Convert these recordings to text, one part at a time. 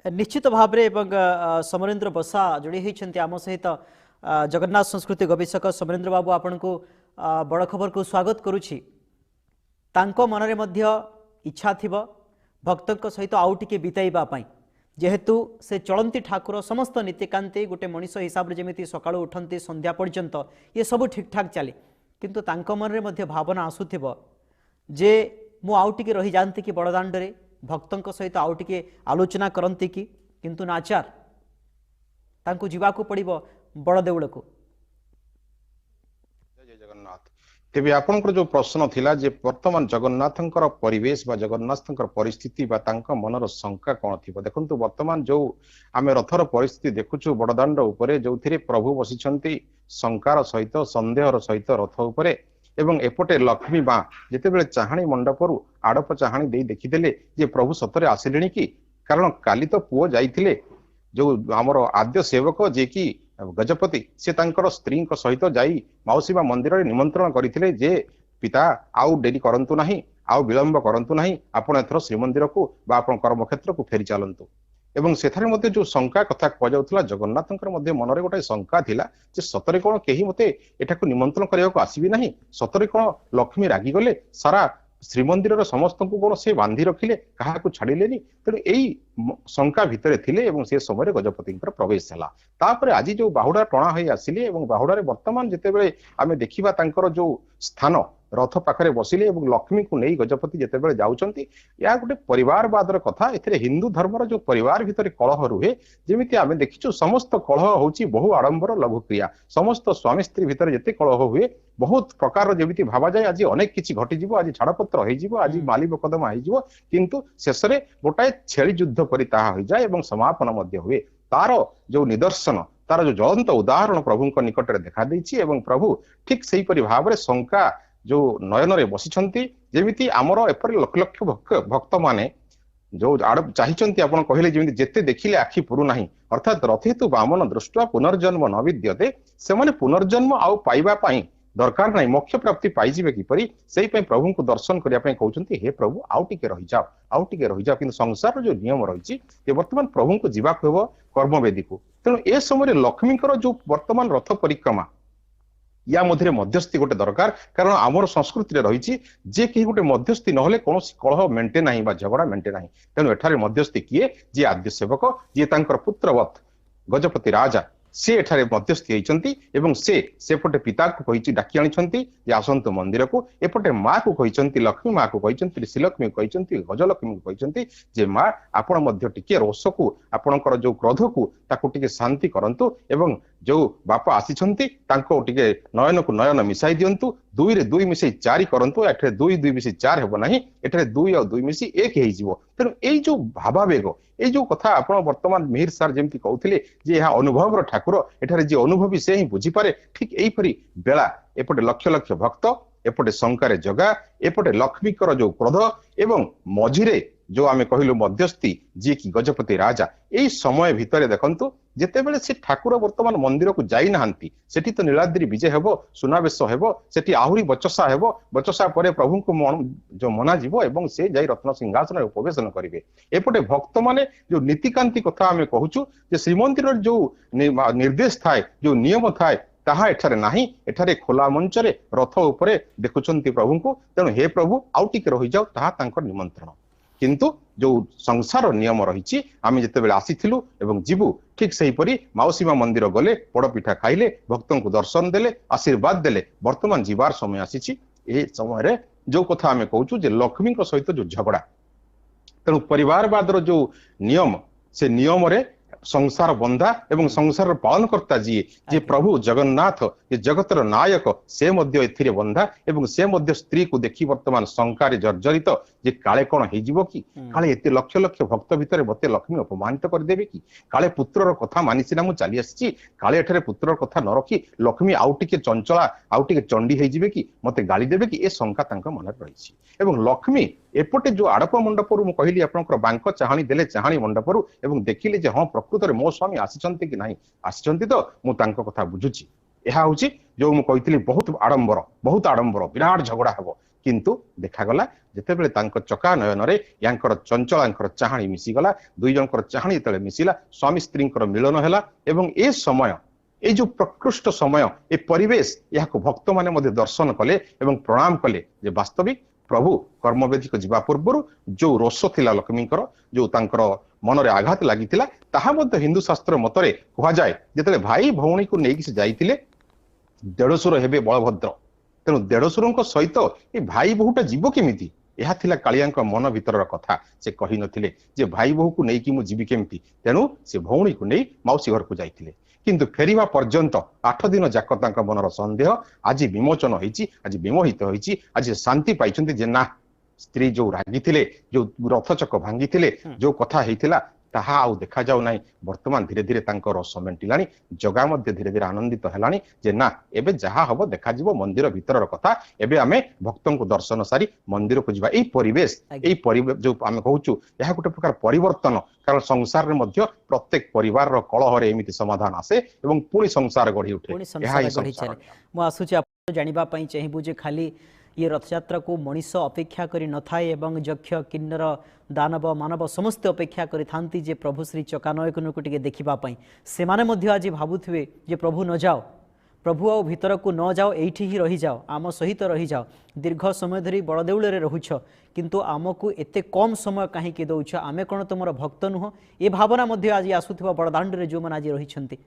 निश्चित भाव समरेन्द्र बसा जोड़ी होती आम सहित जगन्नाथ संस्कृति गवेषक समरेन्द्र बाबू आपण को बड़ खबर को स्वागत करुछि। तांको मनरे मध्य इच्छा थिब भक्तों सहित आउ टिके बिताइबा पई जेहेतु से चलती ठाकुर समस्त नीतिकांति गोटे मनीष हिसाब से जमी सका उठती संध्या पर्यंत ये सब ठीक ठाक चले किंतु तांको मनरे मध्य भावना आसुथिब जे मु आउ टिके रही जानती कि बड़दाण्डरे भक्तों सहित आउ टिके आलोचना करती कि किंतु नाचार तांको जीवाकू पड़िबो बड़ देउल को। जय जगन्नाथ। तेबे आपनकर जो प्रश्न थिला जे वर्तमान जगन्नाथंकर परिवेश बा जगन्नाथंकर परिस्थिति बा तांका मनर शंका कोन थिबो देखंतु वर्तमान जो आमे रथर परिस्थिति देखुछु बड़दाण्ड उपरे जोथिरे प्रभु बसिछंती शंकार सहित संदेहर सहित रथ उपरे एवं एपटे लक्ष्मी मां जेतेबेले चाहाणी मंडपरु आड़प चाहाणी देई देखिदेले जे प्रभु सतरे आसिलेनी कि कारण काली तो पुओ जाइथिले जो हमर आद्य सेवक जे कि गजपति से तांकर स्त्री सहित जाई माउसीमा मंदिर रे निमंत्रण करथिले जे पिता आउ डेरी करंतु नाही आउ विलंब करंतु नाही आपण एथर श्रीमंदिर को बा आपण कर्मक्षेत्र को फेरी चलंतु एवं सेठारे मध्य जो शंका कथा कह जाउथला जगन्नाथंकर मध्य मनरे गोटे शंका थिला जे सतरे कोन केही मते एठाकु निमंत्रण करिया को आसीबी नाही सतरे कोन लक्ष्मी रागी गले सारा श्रीमंदिर समस्त को कोन से बांधी रखिले कहा को छाड़िलेनी तेणु यही शंका भितर थिले एवं से समय गजपति प्रवेश हला तापरे आज जो बाहुडा टणा होई आसिले एवं बाहुडारे वर्तमान जेतेबेले आमे देखिबा तांकर जो स्थान रथ पाखरे बसिले एवं लक्ष्मी को नहीं गजपति जेतेबेले जाउचंती या गोटे परिवारवादर कथा एथिरे हिंदू धर्मर जो परिवार भितर कलह रुहे जेमिति आमे देखिछु समस्त कलह होची बहु आडंबर लघु क्रिया समस्त स्वामी स्त्री भितर जेते कलह हुए बहुत प्रकार जेमिति भाबा जाय आज अनेक किछि घटी जिवो आज छाड़पत्र होई जिवो आज माली मोकदमा होई जिवो किंतु शेषरे गोटाए छेली युद्ध परि ताहा होई जाय एवं समापन मध्य हुए तार जो निदर्शन तार जो ज्वलंत उदाहरण प्रभुଙ୍କ निकटरे देखा देछि एवं प्रभु ठीक सेही परि भाबरे शंका जो नयन रे बसिछंती जेमिति आमर एपर लक्ष लक्ष भक्त माने जो आड़ चाहिछंती आपण कहिले जेमिति जेते देखिले आखि पुरु नाही अर्थात रथेतु वामन दृष्टवा पुनर्जन्म न विद्यते से माने पुनर्जन्म आउ पाइबा पाई दरकार नाही मोक्ष प्राप्ति पाइजिबे किपरि सेही पई प्रभु को दर्शन करिया पई कहउछंती हे प्रभु आउ टिके रहि जाओ किंतु संसार जो नियम रहिछि जे वर्तमान प्रभु को जीवा कहबो कर्मवेदी को तेणु ए समय लक्ष्मीकर जो वर्तमान रथ परिक्रमा या मध्य मध्यस्थी गोटे दरकार कारण आमर संस्कृति रही जे कहीं गोटे मध्यस्थी नहले कौन कलह मेंटे ना झगड़ा मेंटे ना तेणु एठारे मध्यस्थी किए जे आद्य सेवक जी तांकर पुत्रवत गजपति राजा से एठारे मध्यस्थी होइचंती एवं सेपटे पिता को कहिछि डाकी आनिछंती जे आसंतु मंदिर को एपटे मां को कहिचंती लक्ष्मी मां को कहिचंती श्रीलक्ष्मी को कहिचंती गजलक्ष्मी को कहिचंती जे मां आपण मध्य टिके रोष को आपणकर जो क्रोध को ताको टिके शांति करंतु एवं जो बापा आसीछंती तांको टिके नयन को नयन मिसाई दियंतु दुई रे दुई मिसाई चारि करंतु एठरे दुई दुई मिसाई चार हेबो नाही एठरे दुई और दुई मिसी एक हेइ जिवो तेणु एई जो भावावेग ए जो कथा आपण वर्तमान मिहिर सार जेमति कहउथिले जे यहा अनुभव ठाकुर एठारे जे अनुभवी से ही बुझी पारे ठीक एई परी बेला एपटे लक्ष लक्ष भक्त एपटे शंकारे जगा एपटे लक्ष्मीकर जो क्रोध एवं मझिरे जो आमे कहिलु मध्यस्थी जे कि गजपति राजा एई समय भितरे देखंतु जेतेबेले से ठाकुर वर्तमान मंदिर को जाई नाहंती सेठी तो नीलाद्री विजय हेबो सुनावेश हेबो सेठी आहुरी बचसा हेबो बचसा परे प्रभु को जो मना जीवो एवं से जाई रत्न सिंहासन रे उपवेशन करिवे एपटे भक्त माने जो नीतिकांति कथा आमे कहूछु जे श्रीमंदिर जो निर्देश थाए जो नियम थाए ताहा एठारे नाही एठारे खोला मंच रे रथ उपरे देखुचंती प्रभु को तेणु हे प्रभु आउ टिके रहि जाओ ताहा तांकर निमंत्रण किंतु जो संसार नियम रही आम जिते आसीलु एवं जीवु ठीक से परी माउसीमा मंदिर गले पड़पिठा खाइले भक्तों को दर्शन देले आशीर्वाद देले वर्तमान जीवार समय आसी समय जो कथा आम कहूँ जे लक्ष्मी सहित जो झगड़ा तेणु परिवारवादर जो नियम से नियम रे संसार बंधा एवं संसार पालन करता जी प्रभु जगन्नाथ ये जगतर नायक से मध्य एथिरे बंधा एवं से मध्य स्त्री को देखी वर्तमान शंकार जर्जरित जे काले कौन हो कि काले एते लक्ष लक्ष भक्त भितर मते लक्ष्मी अपमानित करदेबे कि काले पुत्रर कथा मानि सिना मु चली आसी काले एठारे पुत्रर कथा न रखी लक्ष्मी आउ टिके चंचला आउ टिके चंडी हो जिवे कि मते गाली देबे कि ए शंका तांका मन रही एवं लक्ष्मी एपटे जो आड़प मंडपरु मु कहली आपनकर बांक चाहाणी देले चाहाणी मंडपरु एवं देखिले जे हां प्रकृत मो स्वामी आसीचंती कि नाही आसीचंती तो मु कथा बुझुची यह हूँ जो मु कही बहुत आडंबर विराट झगड़ा हम किंतु देखागला जितेबले चका नयन यांकर चंचल यांकर चाहाणी मिसीगला दुई जनकर चाहाणी तले मिसिला स्वामी स्त्री मिलन है एवं ए समय ये जो प्रकृष्ट समय ए परिवेश या भक्त माने दर्शन कले एवं प्रणाम कले जे वास्तविक प्रभु कर्मवेदी को जीवा पूर्व जो रोष थिला लक्ष्मीकर जो तांकर मन रे आघात लागिथिला ताहा मध्य हिंदू शास्त्र मतरे कहा जाए जेतले भाई भौणी को नेकी से जाइतिले देढ़सुर हेबे बलभद्र तेणु देढ़सुर सहित ये भाई बहुटा जीव केमिति यह थिला कालियांक मन भीतर कथा से कही नथिले जे भाई बहु को नेकी मु जीवी केमिति तेणु से भौणी को नहीं मौसी घर को जाइतिले किंतु फेरिवा पर्यंत 8 दिन जाक तांका मनर संदेह आज विमोचन होईची आज विमोहित होईची आज शांति पाइछन्ति जे ना स्त्री जो रागी थिले जो रथचक भांगी थिले जो कथा हेतिला ताहा आउ देखा जाऊ नाही वर्तमान धीरे धीरे तांको रस मेंटिलानी जगा मध्य धीरे धीरे आनंदित हेलानी जे ना एबे जहा हबो देखा जिवो मंदिर भीतर कथा एबे आमे भक्तन को दर्शन सारी मंदिर को जिबा ए परिवेश जो आमे कहूचु यह गोटे प्रकार परिवर्तन कारण संसार रे मध्य प्रत्येक परिवार रो कलह रे एमिति समाधान आसे एवं पूरी संसार गढ़ी उठे यह संसार मु आसुची आप जानिबा पई चाहिबु जे खाली ये रथयात्रा को मनीष अपेक्षा करी न थाए एवं यक्ष किन्नर दानव मानव समस्त अपेक्षा करी थांती जे प्रभु श्री चकानयन को टिके देखिबा पई से माने मध्य आज भाबुथिबे जे प्रभु न जाओ प्रभु आ भीतर को न जाओ एठी ही रही जाओ आम सहित रही जाओ दीर्घ समय धरी बड़देउल रे रहुछ किंतु आमको एते कम समय कहीं के दउछ आमे कोन तुमर भक्त नुह ए भावना मध्य आज आसुथिबा बड़दांड रे जो मन आज रहिछंती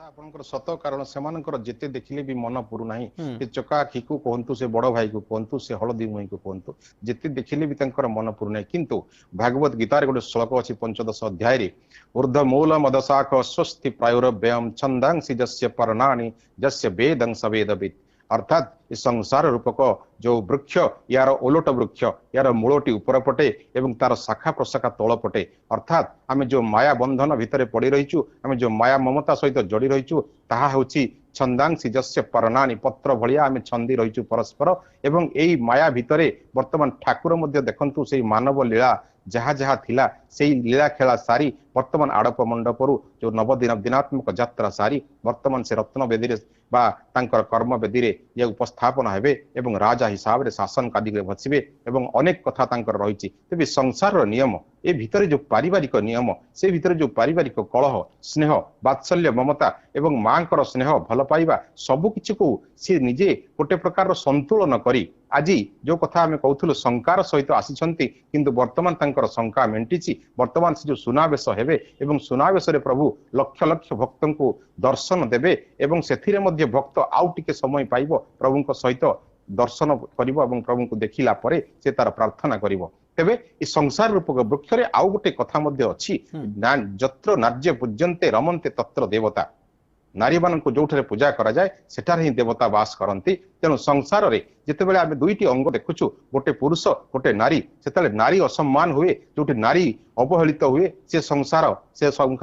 आपनकर सत कारण सेमानकर जेते देखिले भी मन पुरु नाही से चका खिकु कहंतु से बड़ भाई को कहंतु से हळदी मुई को कहंतु जेते देखिले भी तंकर मन पुरु नाही किंतु भागवत गीता रे गोटे श्लोक अछि 15 अध्याय रे ऊर्ध्व मूल मदशाख स्वस्ति प्रायुरव्यम छंदांसि जस्य पर्णानि जस्य वेदं सवेदवित् अर्थात इस संसार रूपक जो वृक्ष यार ओलट वृक्ष यार मूलटी ऊपर पटे एवं तार शाखा प्रशाखा तल पटे अर्थात आमे जो माया बंधन भितर पड़ी रहीचु आमे जो माया ममता सहित जोड़ी रहीचु ताहा होची छंदांसि जस्य पर्णानि पत्र भलिया आमे छंदी रहीचु परस्पर एवं एई माया भितरे वर्तमान ठाकुर मध्य देखंतु सेई मानव लीला जहाँ जहाँ थिला सेई लीला खेला सारी वर्तमान आड़प मंडपरु जो नवदिन दिनात्मक यात्रा सारी वर्तमान से रत्न बेदी रे बा तांकर कर्म बेदी रे ये उपस्थापन हेबे एवं राजा हिसाब रे शासन कादी रे बसिबे एवं अनेक कथा तांकर रहिछि तेबे संसार रो नियम ए भितरे जो पारिवारिक नियम से भितरे जो पारिवारिक कलह स्नेह वात्सल्य ममता एवं मांकर स्नेह भल पाइबा सबु किछि को से निजे गोटे प्रकार रो संतुलन करी आज जो कथा आमे कहउथुलो शंकार सहित आसीछंती किंतु वर्तमान तांकर शंका मेंटिछि वर्तमान से जो सुनावेश हेबे एवं सुनावेश रे प्रभु लक्ष लक्ष भक्तन को दर्शन देबे एवं सेथिरे मध्य भक्त आउ टिके समय पाइबो प्रभुଙ୍କ सहित दर्शन करिवो एवं प्रभुଙ୍କୁ देखिला परे से तार प्रार्थना करिवो तेबे ई संसार रूपक वृक्ष रे आउ गोटे कथा मध्य अछि जत्र नार्य पूज्यन्ते रमन्ते तत्र देवता नारी मान को जो पूजा करा जाए सेठार ही देवता वास करती तेणु संसार रे जितेबाला आम दुईटी अंग देखुचु गोटे पुरुष गोटे नारी से नारी असम्मान हुए जो नारी अवहेलित हुए से संसार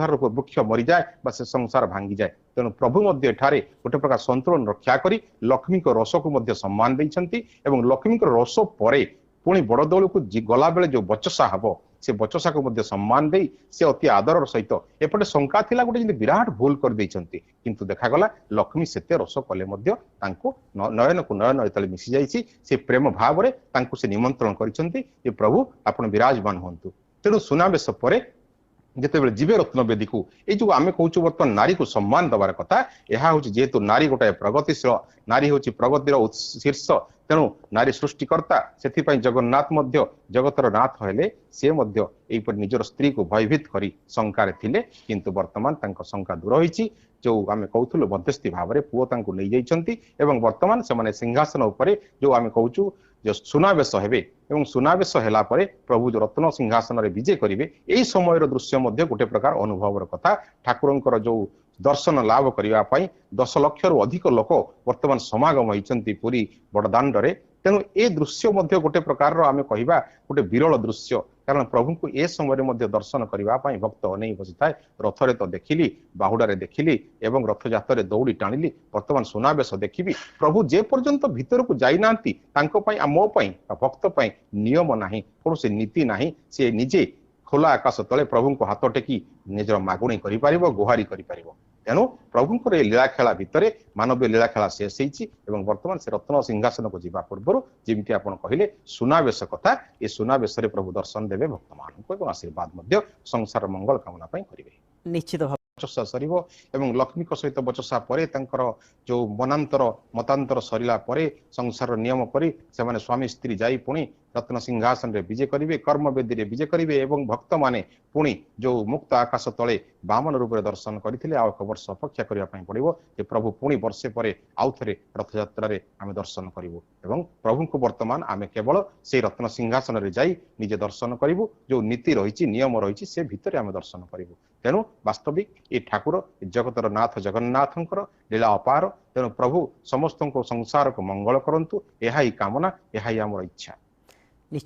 रूप वृक्ष मरी जाए से संसार भांगी जाए तेणु प्रभु मध्य एठारे गोटे प्रकार संतुलन रक्षा करी लक्ष्मी को रस को मध्य सम्मान देइछंती एवं लक्ष्मी को रस परे पुणी बड़ दौल को गला बेले जो बचसा हब से बचसा को मध्य सम्मान दे से अति आदर सहित एपटे शंका थिला गोटे विराट भूल कर देइछंती किंतु देखा लक्ष्मी सेते रस कले मध्य तांको नयन को नयन एतले मिसी जाइछि से प्रेम भाव रे तांको से निमंत्रण करिसंती जे प्रभु आपण विराजमान होंतु तेणु सुनावेश परे जितेबाला जीवे रत्न बेदी को ये जो आम कहूँ बर्तमान नारी को सम्मान दबार कथा यह हूँ जेहेतु नारी गोटाए प्रगतिशील नारी हूँ प्रगतिर शीर्ष तेणु नारी सृष्टिकर्ता से जगन्नाथ मध्य जगतर नाथ हेले सी निजर स्त्री को भयभीत करी शंकार थिले किंतु वर्तमान तांको शंका दूर होईची जो आम कहूँ मध्यस्थी भाव में पुओ तांको नहीं जाइछंती एवं वर्तमान से सिंहासन उपरे जो आम कहूँ जो सुनावेश हेबे एवं सुनावेश हेला परे प्रभु जो रत्न सिंहासन रे विजय करिवे एई समय दृश्य मध्य गोटे प्रकार अनुभवर कथा ठाकुरंकर जो दर्शन लाभ करने 10 लाख रु अधिक लोक वर्तमान समागम होइछंती पुरी बड़दाण्ड रे तेणु ए दृश्य मध्य गोटे प्रकार आम कहवा गोटे विरल दृश्य कारण प्रभु को ए समय दर्शन करने भक्त अनेई बसी थाए रथरे तो देखिली बाहुड़े देखिली एवं रथ जातर दौड़ी टाणिली वर्तमान सुनावेश देखिबी प्रभु जे पर्यंत भीतर को जाइना मो भक्त नियम नाही कौन नीति नाही से निजे खोला आकाश तले प्रभु को हाथ टेकी निजर मागुणी करि पारिबो गुहारी करि पारिबो तेणु प्रभुंकर ए लीला खेला भितर मानवीय लीला खेला शेष होईछि एवं वर्तमान से रत्न सिंहासन को जीवा पूर्व जेमिति आपण कहिले सुनावेश कथा ए सुनावेश रे प्रभु दर्शन देवे भक्त मानक एवं आशीर्वाद मध्य संसार मंगल कामना पई करिवे निश्चित भाव बचसा सरीब एवं लक्ष्मी सहित बचसा परे तांकर जो मनांतर मतांतर सरिला परे संसार नियम परि से माने स्वामी स्त्री जाई पुणी रत्न सिंहासन रे विजय करिवे कर्म वेदी रे विजय करिवे एवं भक्त माने पुणी जो मुक्त आकाश तले बामन रूप रे दर्शन करथिले आ एक वर्ष अपेक्षा करिया पई पड़िबो जे प्रभु पुणी वर्षे परे आउ थरे रथ यात्रा रे आमे दर्शन करिवो एवं प्रभु को वर्तमान आमे केवल से रत्न सिंहासन रे जाई निजे दर्शन करिवो जो नीति रहिछि नियम रहिछि से भितरे आमे दर्शन करिवो तेणु वास्तविक ये ठाकुर जगतर नाथ जगन्नाथंकर लीला अपार तेणु प्रभु समस्त संसार को मंगल करंतु यह ही कामना यह ही आमर इच्छा।